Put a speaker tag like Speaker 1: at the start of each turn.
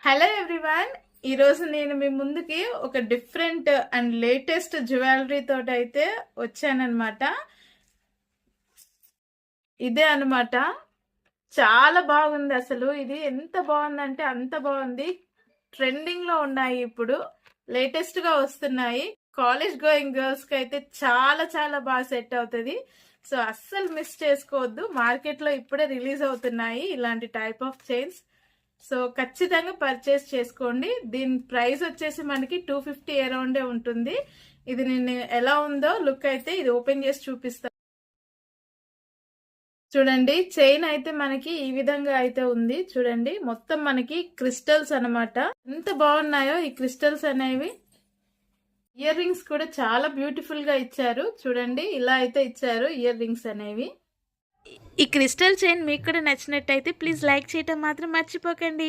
Speaker 1: Hello everyone. ఈరోజు నేను మీ ముందుకి ఒక డిఫరెంట్ అండ్ లేటెస్ట్ జ్యువెలరీ తోటి అయితే వచ్చానమాట. ఇదే అనమాట. చాలా బాగుంది. అసలు ఇది ఎంత బాగుందంటే అంత బాగుంది. ట్రెండింగ్ లో ఉన్నాయి, ఇప్పుడు లేటెస్ట్ గా వస్తున్నాయి. కాలేజ్ గోయింగ్ గర్ల్స్ కి అయితే చాలా చాలా బాగా సెట్ అవుతుంది. సో అస్సలు మిస్ చేసుకోవద్దు. మార్కెట్ లో ఇప్పుడే రిలీజ్ అవుతున్నాయి ఇలాంటి టైప్ ఆఫ్ చైన్స్. సో ఖచ్చితంగా పర్చేస్ చేసుకోండి. దీని ప్రైస్ వచ్చేసి మనకి 250 అరౌండే ఉంటుంది. ఇది నేను ఎలా ఉందో లుక్ అయితే ఇది ఓపెన్ చేసి చూపిస్తాను. చూడండి, చైన్ అయితే మనకి ఈ విధంగా అయితే ఉంది. చూడండి, మొత్తం మనకి క్రిస్టల్స్ అన్నమాట. ఎంత బాగున్నాయో ఈ క్రిస్టల్స్ అనేవి. ఇయర్ రింగ్స్ కూడా చాలా బ్యూటిఫుల్ గా ఇచ్చారు. చూడండి, ఇలా అయితే ఇచ్చారు ఇయర్ రింగ్స్ అనేవి. ఈ క్రిస్టల్ చైన్ మీకు కూడా నచ్చినట్టయితే ప్లీజ్ లైక్ చేయటం మాత్రం మర్చిపోకండి.